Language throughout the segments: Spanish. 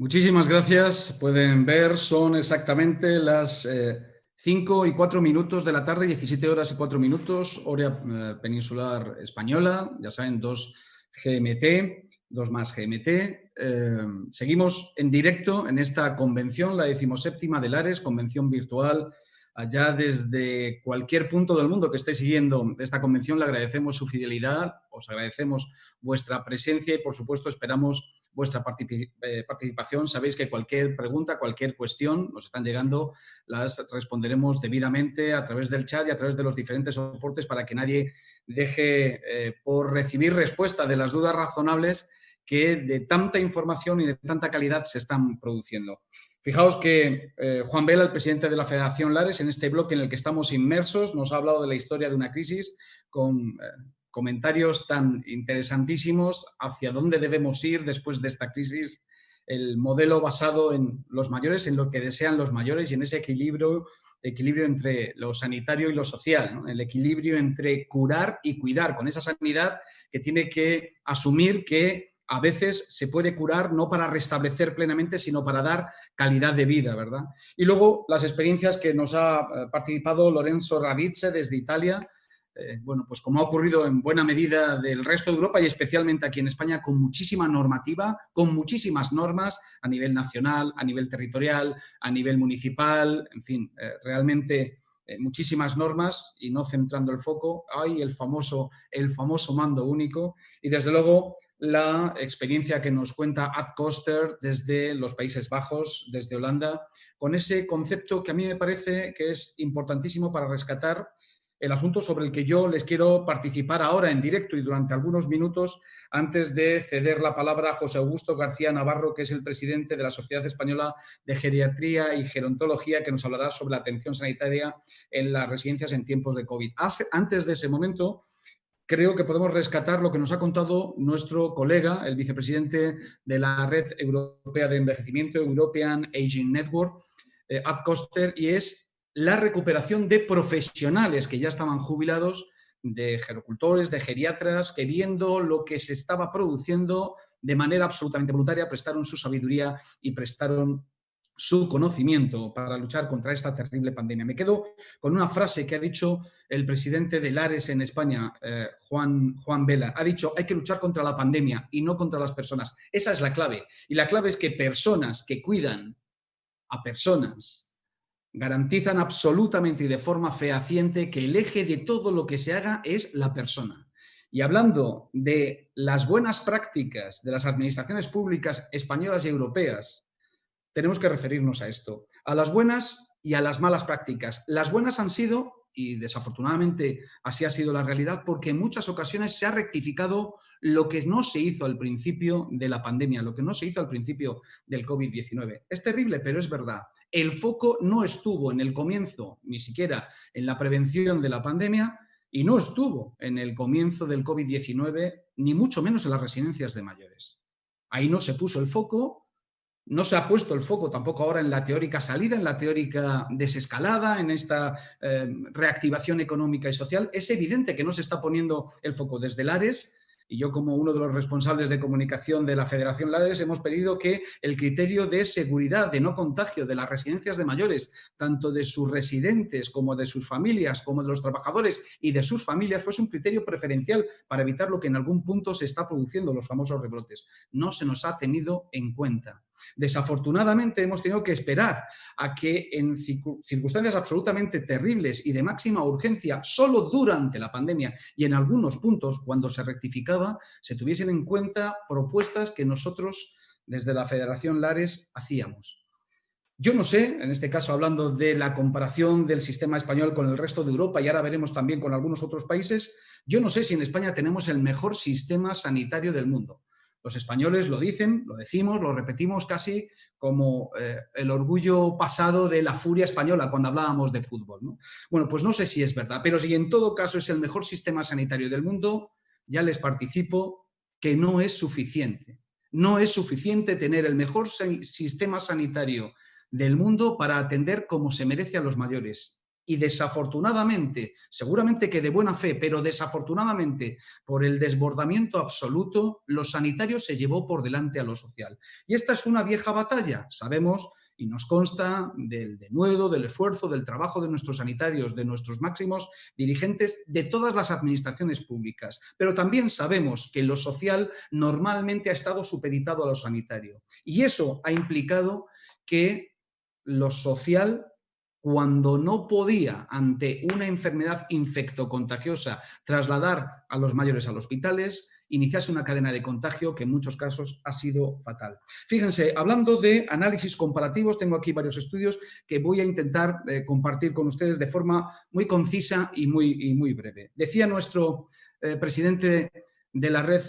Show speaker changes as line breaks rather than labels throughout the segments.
Muchísimas gracias. Pueden ver, son exactamente las 5:04 de la tarde, 17 horas y 4 minutos, hora peninsular española, ya saben, 2 GMT, 2 más GMT. Seguimos en directo en esta convención, la 17ª del Ares, convención virtual. Allá desde cualquier punto del mundo que esté siguiendo esta convención, le agradecemos su fidelidad, os agradecemos vuestra presencia y, por supuesto, esperamos vuestra participación. Sabéis que cualquier pregunta, cualquier cuestión nos están llegando, las responderemos debidamente a través del chat y a través de los diferentes soportes para que nadie deje por recibir respuesta de las dudas razonables que de tanta información y de tanta calidad se están produciendo. Fijaos que Juan Vela, el presidente de la Federación Lares, en este bloque en el que estamos inmersos, nos ha hablado de la historia de una crisis con comentarios tan interesantísimos hacia dónde debemos ir después de esta crisis, el modelo basado en los mayores, en lo que desean los mayores y en ese equilibrio entre lo sanitario y lo social, ¿no? El equilibrio entre curar y cuidar, con esa sanidad que tiene que asumir que a veces se puede curar no para restablecer plenamente, sino para dar calidad de vida, ¿verdad? Y luego las experiencias que nos ha participado Lorenzo Ravizze desde Italia, bueno, pues como ha ocurrido en buena medida del resto de Europa y especialmente aquí en España, con muchísima normativa, con muchísimas normas a nivel nacional, a nivel territorial, a nivel municipal, en fin, realmente muchísimas normas y no centrando el foco, hay el famoso mando único y desde luego la experiencia que nos cuenta Ad Koster desde los Países Bajos, desde Holanda, con ese concepto que a mí me parece que es importantísimo para rescatar el asunto sobre el que yo les quiero participar ahora en directo y durante algunos minutos antes de ceder la palabra a José Augusto García Navarro, que es el presidente de la Sociedad Española de Geriatría y Gerontología, que nos hablará sobre la atención sanitaria en las residencias en tiempos de COVID. Antes de ese momento, creo que podemos rescatar lo que nos ha contado nuestro colega, el vicepresidente de la Red Europea de Envejecimiento, European Aging Network, Ad Koster, y es la recuperación de profesionales que ya estaban jubilados, de gerocultores, de geriatras, que viendo lo que se estaba produciendo de manera absolutamente voluntaria, prestaron su sabiduría y prestaron su conocimiento para luchar contra esta terrible pandemia. Me quedo con una frase que ha dicho el presidente de Lares en España, Juan Vela. Ha dicho, hay que luchar contra la pandemia y no contra las personas. Esa es la clave. Y la clave es que personas que cuidan a personas garantizan absolutamente y de forma fehaciente que el eje de todo lo que se haga es la persona. Y hablando de las buenas prácticas de las administraciones públicas españolas y europeas, tenemos que referirnos a esto, a las buenas y a las malas prácticas. Las buenas han sido, y desafortunadamente así ha sido la realidad, porque en muchas ocasiones se ha rectificado lo que no se hizo al principio de la pandemia, lo que no se hizo al principio del COVID-19. Es terrible, pero es verdad. El foco no estuvo en el comienzo, ni siquiera en la prevención de la pandemia, y no estuvo en el comienzo del COVID-19, ni mucho menos en las residencias de mayores. Ahí no se puso el foco. No se ha puesto el foco tampoco ahora en la teórica salida, en la teórica desescalada, en esta reactivación económica y social. Es evidente que no se está poniendo el foco desde el Ares. Y yo, como uno de los responsables de comunicación de la Federación Lares, hemos pedido que el criterio de seguridad, de no contagio de las residencias de mayores, tanto de sus residentes como de sus familias, como de los trabajadores y de sus familias, fuese un criterio preferencial para evitar lo que en algún punto se está produciendo, los famosos rebrotes. No se nos ha tenido en cuenta. Desafortunadamente hemos tenido que esperar a que en circunstancias absolutamente terribles y de máxima urgencia, solo durante la pandemia y en algunos puntos cuando se rectificaba, se tuviesen en cuenta propuestas que nosotros desde la Federación Lares hacíamos. Yo no sé, en este caso hablando de la comparación del sistema español con el resto de Europa y ahora veremos también con algunos otros países, yo no sé si en España tenemos el mejor sistema sanitario del mundo. Los españoles lo dicen, lo decimos, lo repetimos casi como el orgullo pasado de la furia española cuando hablábamos de fútbol, ¿no? Bueno, pues no sé si es verdad, pero si en todo caso es el mejor sistema sanitario del mundo, ya les participo que no es suficiente. No es suficiente tener el mejor sistema sanitario del mundo para atender como se merece a los mayores. Y desafortunadamente, seguramente que de buena fe, pero desafortunadamente por el desbordamiento absoluto, los sanitarios se llevó por delante a lo social. Y esta es una vieja batalla, sabemos y nos consta del denuedo, del esfuerzo, del trabajo de nuestros sanitarios, de nuestros máximos dirigentes de todas las administraciones públicas. Pero también sabemos que lo social normalmente ha estado supeditado a lo sanitario. Y eso ha implicado que lo social, cuando no podía, ante una enfermedad infectocontagiosa, trasladar a los mayores a los hospitales, iniciase una cadena de contagio que en muchos casos ha sido fatal. Fíjense, hablando de análisis comparativos, tengo aquí varios estudios que voy a intentar compartir con ustedes de forma muy concisa y muy breve. Decía nuestro presidente de la Red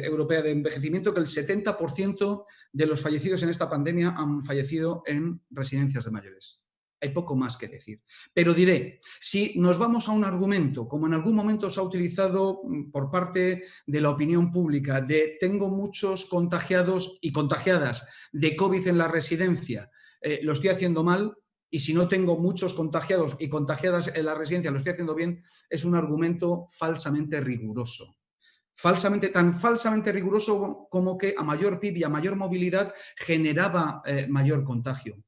Europea de Envejecimiento que el 70% de los fallecidos en esta pandemia han fallecido en residencias de mayores. Hay poco más que decir. Pero diré, si nos vamos a un argumento, como en algún momento se ha utilizado por parte de la opinión pública, de tengo muchos contagiados y contagiadas de COVID en la residencia, lo estoy haciendo mal, y si no tengo muchos contagiados y contagiadas en la residencia, lo estoy haciendo bien, es un argumento falsamente riguroso. Tan falsamente riguroso como que a mayor PIB y a mayor movilidad generaba mayor contagio.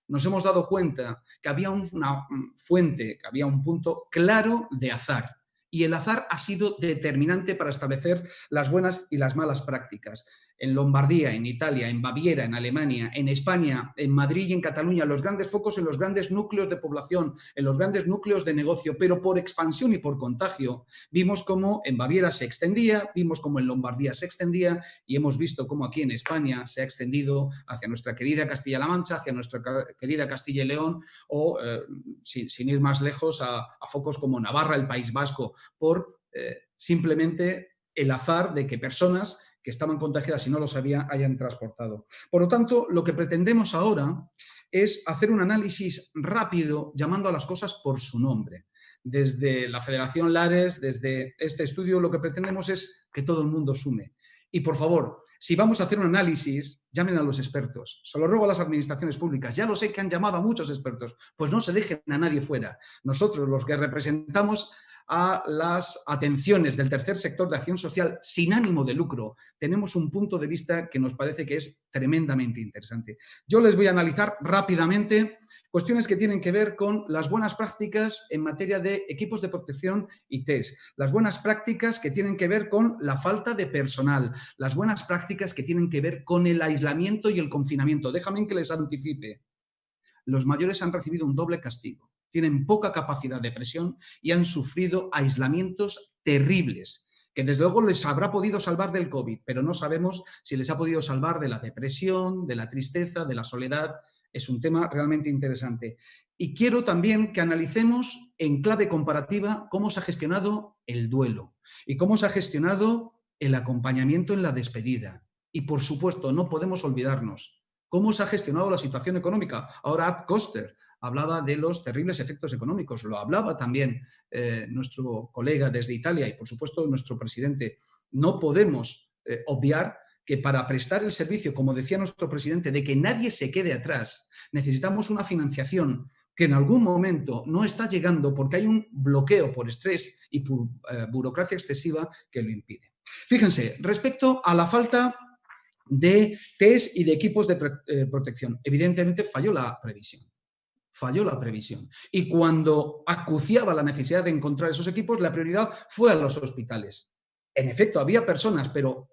Nos hemos dado cuenta que había una fuente, que había un punto claro de azar. Y el azar ha sido determinante para establecer las buenas y las malas prácticas. En Lombardía, en Italia, en Baviera, en Alemania, en España, en Madrid y en Cataluña, los grandes focos en los grandes núcleos de población, en los grandes núcleos de negocio, pero por expansión y por contagio. Vimos cómo en Baviera se extendía, vimos cómo en Lombardía se extendía y hemos visto cómo aquí en España se ha extendido hacia nuestra querida Castilla-La Mancha, hacia nuestra querida Castilla y León o, sin ir más lejos, a focos como Navarra, el País Vasco, por simplemente el azar de que personas que estaban contagiadas y no lo sabían hayan transportado. Por lo tanto, lo que pretendemos ahora es hacer un análisis rápido llamando a las cosas por su nombre. Desde la Federación Lares, desde este estudio, lo que pretendemos es que todo el mundo sume. Y por favor, si vamos a hacer un análisis, llamen a los expertos. Se lo ruego a las administraciones públicas. Ya lo sé que han llamado a muchos expertos, pues no se dejen a nadie fuera. Nosotros, los que representamos a las atenciones del tercer sector de acción social sin ánimo de lucro, tenemos un punto de vista que nos parece que es tremendamente interesante. Yo les voy a analizar rápidamente cuestiones que tienen que ver con las buenas prácticas en materia de equipos de protección y test, las buenas prácticas que tienen que ver con la falta de personal, las buenas prácticas que tienen que ver con el aislamiento y el confinamiento. Déjame que les anticipe. Los mayores han recibido un doble castigo. Tienen poca capacidad de presión y han sufrido aislamientos terribles, que desde luego les habrá podido salvar del COVID, pero no sabemos si les ha podido salvar de la depresión, de la tristeza, de la soledad. Es un tema realmente interesante. Y quiero también que analicemos en clave comparativa cómo se ha gestionado el duelo y cómo se ha gestionado el acompañamiento en la despedida. Y, por supuesto, no podemos olvidarnos cómo se ha gestionado la situación económica. Ahora Ad Koster hablaba de los terribles efectos económicos, lo hablaba también nuestro colega desde Italia y, por supuesto, nuestro presidente. No podemos obviar que para prestar el servicio, como decía nuestro presidente, de que nadie se quede atrás, necesitamos una financiación que en algún momento no está llegando porque hay un bloqueo por estrés y por burocracia excesiva que lo impide. Fíjense, respecto a la falta de test y de equipos de protección, evidentemente falló la previsión. Falló la previsión. Y cuando acuciaba la necesidad de encontrar esos equipos, la prioridad fue a los hospitales. En efecto, había personas, pero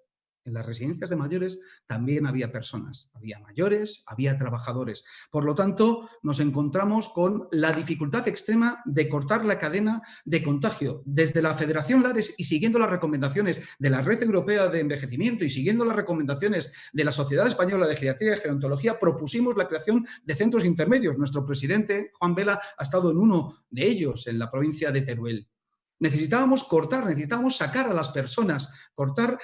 en las residencias de mayores también había personas. Había mayores, había trabajadores. Por lo tanto, nos encontramos con la dificultad extrema de cortar la cadena de contagio. Desde la Federación Lares y siguiendo las recomendaciones de la Red Europea de Envejecimiento y siguiendo las recomendaciones de la Sociedad Española de Geriatría y Gerontología, propusimos la creación de centros intermedios. Nuestro presidente, Juan Vela, ha estado en uno de ellos, en la provincia de Teruel. Necesitábamos cortar, necesitábamos sacar a las personas, cortar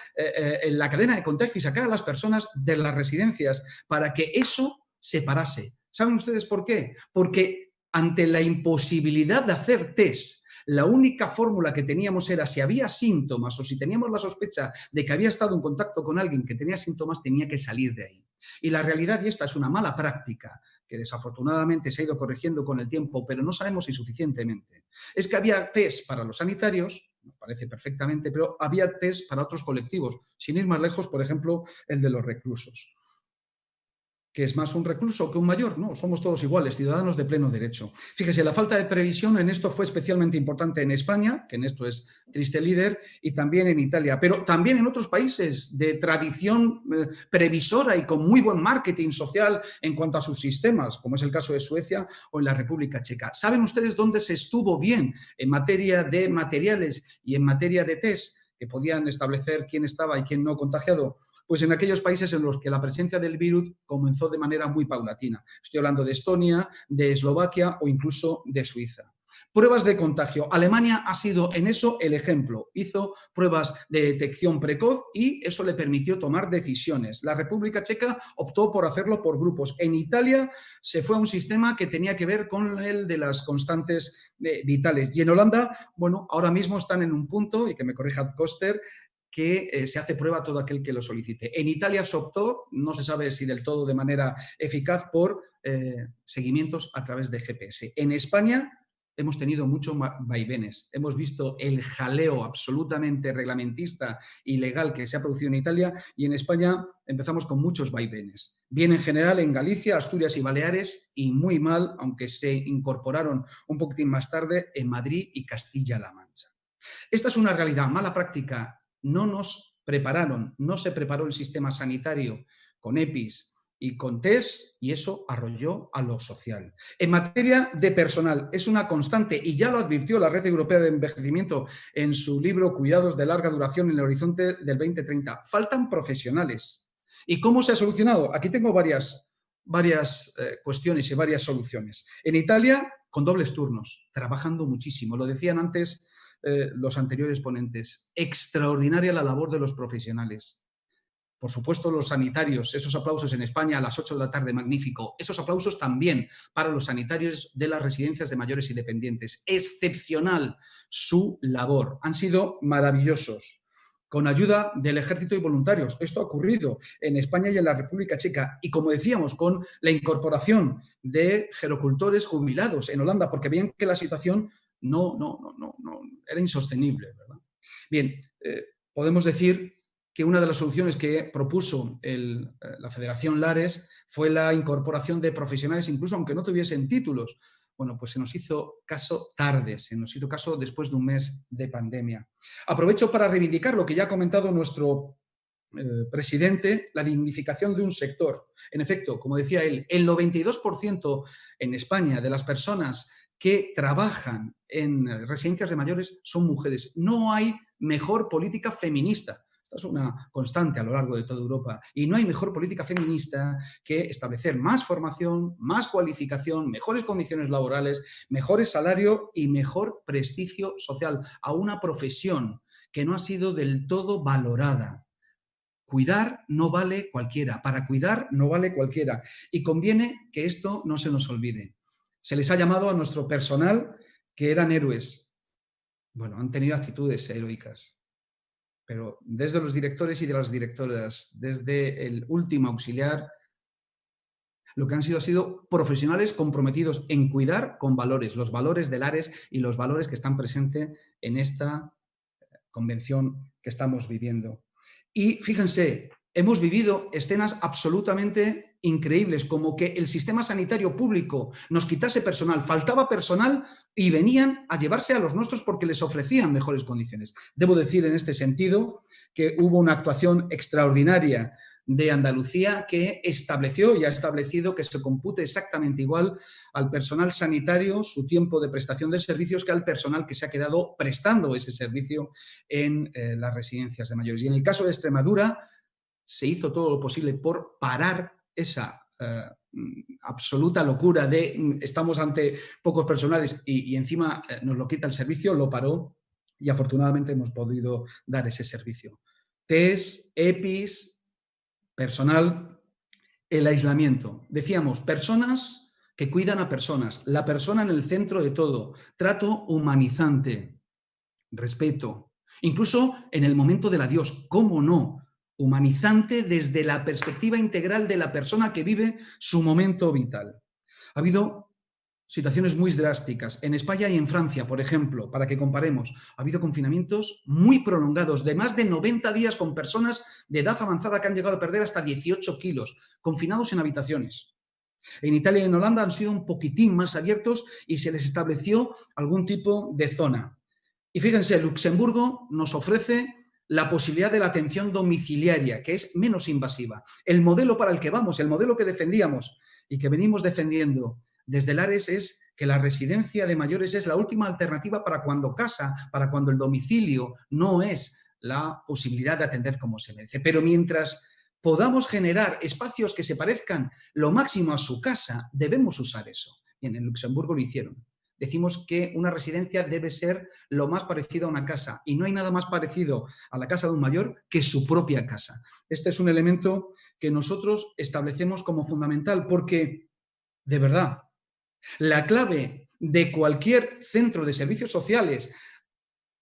la cadena de contagio y sacar a las personas de las residencias para que eso se parase. ¿Saben ustedes por qué? Porque ante la imposibilidad de hacer test, la única fórmula que teníamos era si había síntomas o si teníamos la sospecha de que había estado en contacto con alguien que tenía síntomas, tenía que salir de ahí. Y la realidad, y esta es una mala práctica que desafortunadamente se ha ido corrigiendo con el tiempo, pero no sabemos si suficientemente, es que había test para los sanitarios, nos parece perfectamente, pero había test para otros colectivos, sin ir más lejos, por ejemplo, el de los reclusos. ¿Que es más un recluso que un mayor? No, somos todos iguales, ciudadanos de pleno derecho. Fíjese, la falta de previsión en esto fue especialmente importante en España, que en esto es triste líder, y también en Italia, pero también en otros países de tradición previsora y con muy buen marketing social en cuanto a sus sistemas, como es el caso de Suecia o en la República Checa. ¿Saben ustedes dónde se estuvo bien en materia de materiales y en materia de test que podían establecer quién estaba y quién no contagiado? Pues en aquellos países en los que la presencia del virus comenzó de manera muy paulatina. Estoy hablando de Estonia, de Eslovaquia o incluso de Suiza. Pruebas de contagio. Alemania ha sido en eso el ejemplo. Hizo pruebas de detección precoz y eso le permitió tomar decisiones. La República Checa optó por hacerlo por grupos. En Italia se fue a un sistema que tenía que ver con el de las constantes vitales. Y en Holanda, bueno, ahora mismo están en un punto, y que me corrija Koster, que se hace prueba a todo aquel que lo solicite. En Italia se optó, no se sabe si del todo de manera eficaz, por seguimientos a través de GPS. En España hemos tenido muchos vaivenes. Hemos visto el jaleo absolutamente reglamentista y legal que se ha producido en Italia, y en España empezamos con muchos vaivenes. Bien en general en Galicia, Asturias y Baleares, y muy mal, aunque se incorporaron un poquitín más tarde, en Madrid y Castilla-La Mancha. Esta es una realidad, mala práctica. No nos prepararon, no se preparó el sistema sanitario con EPIs y con test, y eso arrolló a lo social. En materia de personal, es una constante, y ya lo advirtió la Red Europea de Envejecimiento en su libro Cuidados de larga duración en el horizonte del 2030. Faltan profesionales. ¿Y cómo se ha solucionado? Aquí tengo varias cuestiones y varias soluciones. En Italia, con dobles turnos, trabajando muchísimo. Lo decían antes los anteriores ponentes. Extraordinaria la labor de los profesionales. Por supuesto, los sanitarios, esos aplausos en España a las 8 de la tarde, magnífico. Esos aplausos también para los sanitarios de las residencias de mayores y dependientes. Excepcional su labor. Han sido maravillosos. Con ayuda del ejército y voluntarios. Esto ha ocurrido en España y en la República Checa. Y como decíamos, con la incorporación de gerocultores jubilados en Holanda, porque veían que la situación no era insostenible, ¿verdad? Bien, podemos decir que una de las soluciones que propuso la Federación Lares fue la incorporación de profesionales, incluso aunque no tuviesen títulos. Bueno, pues se nos hizo caso tarde, se nos hizo caso después de un mes de pandemia. Aprovecho para reivindicar lo que ya ha comentado nuestro presidente, la dignificación de un sector. En efecto, como decía él, el 92% en España de las personas que trabajan en residencias de mayores son mujeres. No hay mejor política feminista. Esta es una constante a lo largo de toda Europa. Y no hay mejor política feminista que establecer más formación, más cualificación, mejores condiciones laborales, mejores salarios y mejor prestigio social a una profesión que no ha sido del todo valorada. Cuidar no vale cualquiera. Para cuidar no vale cualquiera. Y conviene que esto no se nos olvide. Se les ha llamado a nuestro personal que eran héroes. Bueno, han tenido actitudes heroicas. Pero desde los directores y de las directoras, desde el último auxiliar, lo que han sido ha sido profesionales comprometidos en cuidar con valores, los valores del Lares y los valores que están presentes en esta convención que estamos viviendo. Y fíjense, hemos vivido escenas absolutamente increíbles, como que el sistema sanitario público nos quitase personal, faltaba personal y venían a llevarse a los nuestros porque les ofrecían mejores condiciones. Debo decir en este sentido que hubo una actuación extraordinaria de Andalucía que estableció y ha establecido que se compute exactamente igual al personal sanitario su tiempo de prestación de servicios que al personal que se ha quedado prestando ese servicio en las residencias de mayores. Y en el caso de Extremadura se hizo todo lo posible por parar esa absoluta locura de estamos ante pocos personales y encima nos lo quita el servicio, lo paró y afortunadamente hemos podido dar ese servicio. Test, EPIs, personal, el aislamiento. Decíamos, personas que cuidan a personas, la persona en el centro de todo, trato humanizante, respeto, incluso en el momento del adiós, ¿cómo no? Humanizante desde la perspectiva integral de la persona que vive su momento vital. Ha habido situaciones muy drásticas. En España y en Francia, por ejemplo, para que comparemos, ha habido confinamientos muy prolongados, de más de 90 días con personas de edad avanzada que han llegado a perder hasta 18 kilos, confinados en habitaciones. En Italia y en Holanda han sido un poquitín más abiertos y se les estableció algún tipo de zona. Y fíjense, Luxemburgo nos ofrece la posibilidad de la atención domiciliaria, que es menos invasiva. El modelo para el que vamos, el modelo que defendíamos y que venimos defendiendo desde el Ares es que la residencia de mayores es la última alternativa para cuando casa, para cuando el domicilio no es la posibilidad de atender como se merece. Pero mientras podamos generar espacios que se parezcan lo máximo a su casa, debemos usar eso. Bien, en Luxemburgo lo hicieron. Decimos que una residencia debe ser lo más parecido a una casa y no hay nada más parecido a la casa de un mayor que su propia casa. Este es un elemento que nosotros establecemos como fundamental porque, de verdad, la clave de cualquier centro de servicios sociales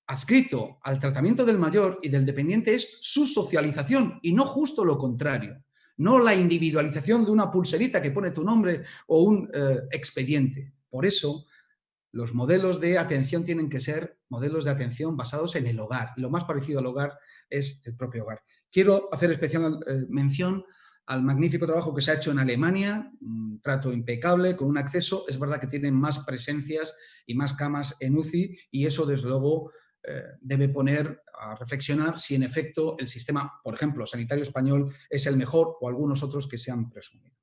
adscrito al tratamiento del mayor y del dependiente es su socialización y no justo lo contrario. No la individualización de una pulserita que pone tu nombre o un expediente. Por eso, los modelos de atención tienen que ser modelos de atención basados en el hogar. Y lo más parecido al hogar es el propio hogar. Quiero hacer especial mención al magnífico trabajo que se ha hecho en Alemania, un trato impecable, con un acceso. Es verdad que tienen más presencias y más camas en UCI y eso, desde luego, debe poner a reflexionar si en efecto el sistema, por ejemplo, sanitario español es el mejor o algunos otros que se han presumido.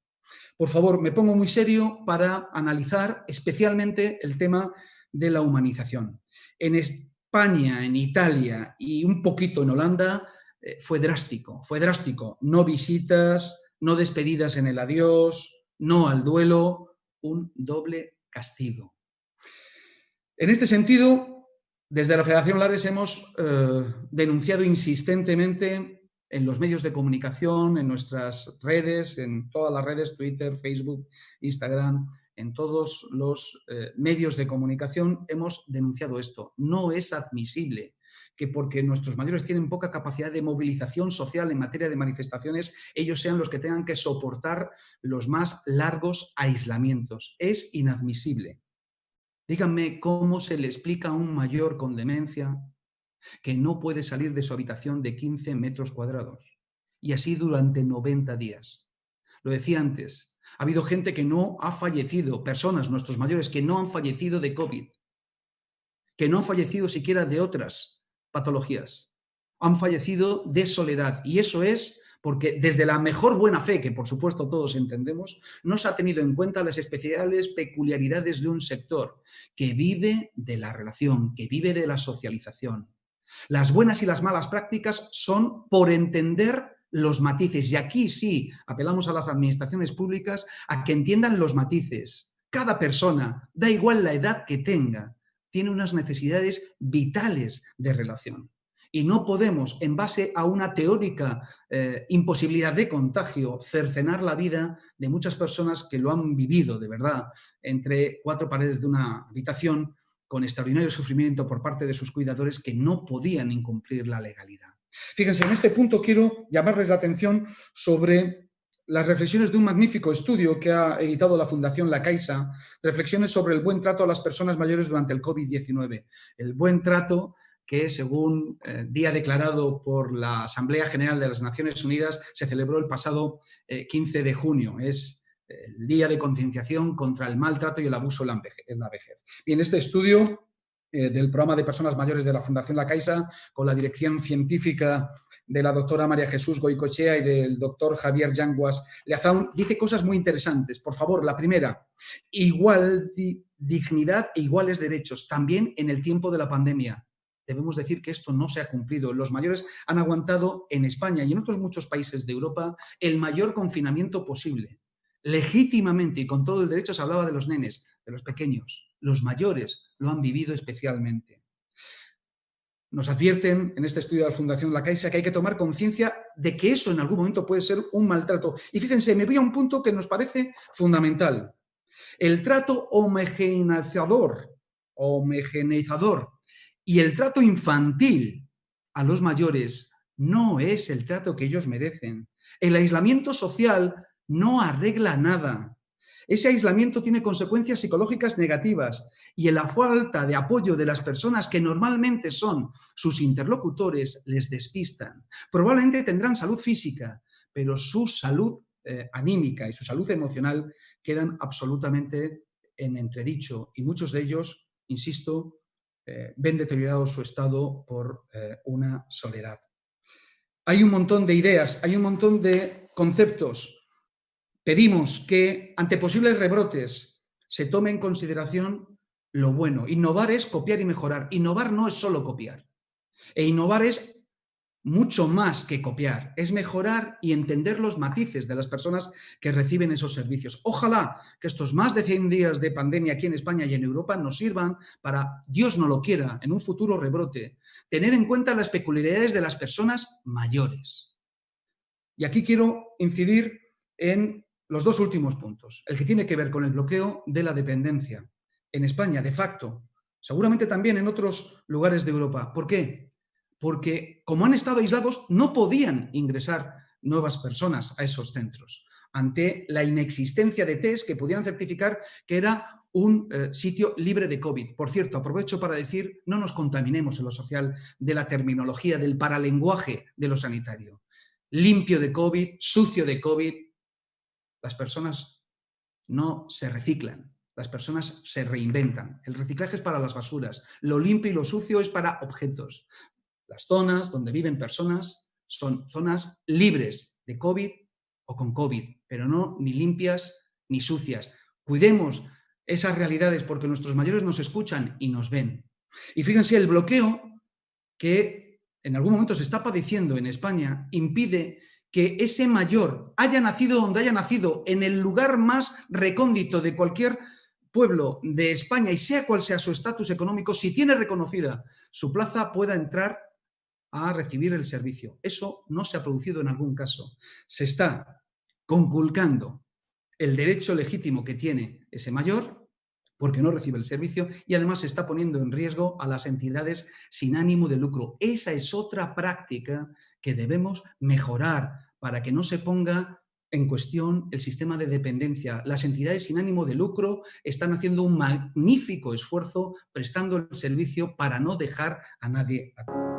Por favor, me pongo muy serio para analizar especialmente el tema de la humanización. En España, en Italia y un poquito en Holanda fue drástico. No visitas, no despedidas en el adiós, no al duelo, un doble castigo. En este sentido, desde la Federación Lares hemos denunciado insistentemente en los medios de comunicación, en nuestras redes, en todas las redes, Twitter, Facebook, Instagram, en todos los medios de comunicación hemos denunciado esto. No es admisible que porque nuestros mayores tienen poca capacidad de movilización social en materia de manifestaciones, ellos sean los que tengan que soportar los más largos aislamientos. Es inadmisible. Díganme cómo se le explica a un mayor con demencia que no puede salir de su habitación de 15 metros cuadrados. Y así durante 90 días. Lo decía antes, ha habido gente que no ha fallecido, personas, nuestros mayores, que no han fallecido de COVID, que no han fallecido siquiera de otras patologías. Han fallecido de soledad. Y eso es porque desde la mejor buena fe, que por supuesto todos entendemos, no se ha tenido en cuenta las especiales peculiaridades de un sector que vive de la relación, que vive de la socialización. Las buenas y las malas prácticas son por entender los matices. Y aquí sí apelamos a las administraciones públicas a que entiendan los matices. Cada persona, da igual la edad que tenga, tiene unas necesidades vitales de relación. Y no podemos, en base a una teórica imposibilidad de contagio, cercenar la vida de muchas personas que lo han vivido de verdad entre cuatro paredes de una habitación con extraordinario sufrimiento por parte de sus cuidadores que no podían incumplir la legalidad. Fíjense, en este punto quiero llamarles la atención sobre las reflexiones de un magnífico estudio que ha editado la Fundación La Caixa, reflexiones sobre el buen trato a las personas mayores durante el COVID-19. El buen trato que, según día declarado por la Asamblea General de las Naciones Unidas, se celebró el pasado 15 de junio. Es el Día de Concienciación contra el Maltrato y el Abuso en la Vejez. Bien, este estudio del programa de personas mayores de la Fundación La Caixa, con la dirección científica de la doctora María Jesús Goicoechea y del doctor Javier Yanguas Leazaun, dice cosas muy interesantes. Por favor, la primera, igual dignidad e iguales derechos, también en el tiempo de la pandemia. Debemos decir que esto no se ha cumplido. Los mayores han aguantado en España y en otros muchos países de Europa el mayor confinamiento posible. Legítimamente y con todo el derecho se hablaba de los nenes, de los pequeños. Los mayores lo han vivido especialmente. Nos advierten en este estudio de la Fundación La Caixa que hay que tomar conciencia de que eso en algún momento puede ser un maltrato. Y fíjense, me voy a un punto que nos parece fundamental. El trato homogeneizador y el trato infantil a los mayores no es el trato que ellos merecen. El aislamiento social no arregla nada. Ese aislamiento tiene consecuencias psicológicas negativas y la falta de apoyo de las personas que normalmente son sus interlocutores les despistan. Probablemente tendrán salud física, pero su salud anímica y su salud emocional quedan absolutamente en entredicho y muchos de ellos, insisto, ven deteriorado su estado por una soledad. Hay un montón de ideas, hay un montón de conceptos. Pedimos que ante posibles rebrotes se tome en consideración lo bueno. Innovar es copiar y mejorar. Innovar no es solo copiar. E innovar es mucho más que copiar, es mejorar y entender los matices de las personas que reciben esos servicios. Ojalá que estos más de 100 días de pandemia aquí en España y en Europa nos sirvan para, Dios no lo quiera, en un futuro rebrote, tener en cuenta las peculiaridades de las personas mayores. Y aquí quiero incidir en los dos últimos puntos. El que tiene que ver con el bloqueo de la dependencia. En España, de facto, seguramente también en otros lugares de Europa. ¿Por qué? Porque como han estado aislados, no podían ingresar nuevas personas a esos centros, ante la inexistencia de test que pudieran certificar que era un sitio libre de COVID. Por cierto, aprovecho para decir, no nos contaminemos en lo social de la terminología, del paralenguaje de lo sanitario. Limpio de COVID, sucio de COVID. Las personas no se reciclan, las personas se reinventan. El reciclaje es para las basuras, lo limpio y lo sucio es para objetos. Las zonas donde viven personas son zonas libres de COVID o con COVID, pero no ni limpias ni sucias. Cuidemos esas realidades porque nuestros mayores nos escuchan y nos ven. Y fíjense, el bloqueo que en algún momento se está padeciendo en España impide que ese mayor haya nacido donde haya nacido, en el lugar más recóndito de cualquier pueblo de España y sea cual sea su estatus económico, si tiene reconocida su plaza, pueda entrar a recibir el servicio. Eso no se ha producido en algún caso. Se está conculcando el derecho legítimo que tiene ese mayor porque no recibe el servicio y además se está poniendo en riesgo a las entidades sin ánimo de lucro. Esa es otra práctica que debemos mejorar para que no se ponga en cuestión el sistema de dependencia. Las entidades sin ánimo de lucro están haciendo un magnífico esfuerzo prestando el servicio para no dejar a nadie atrás.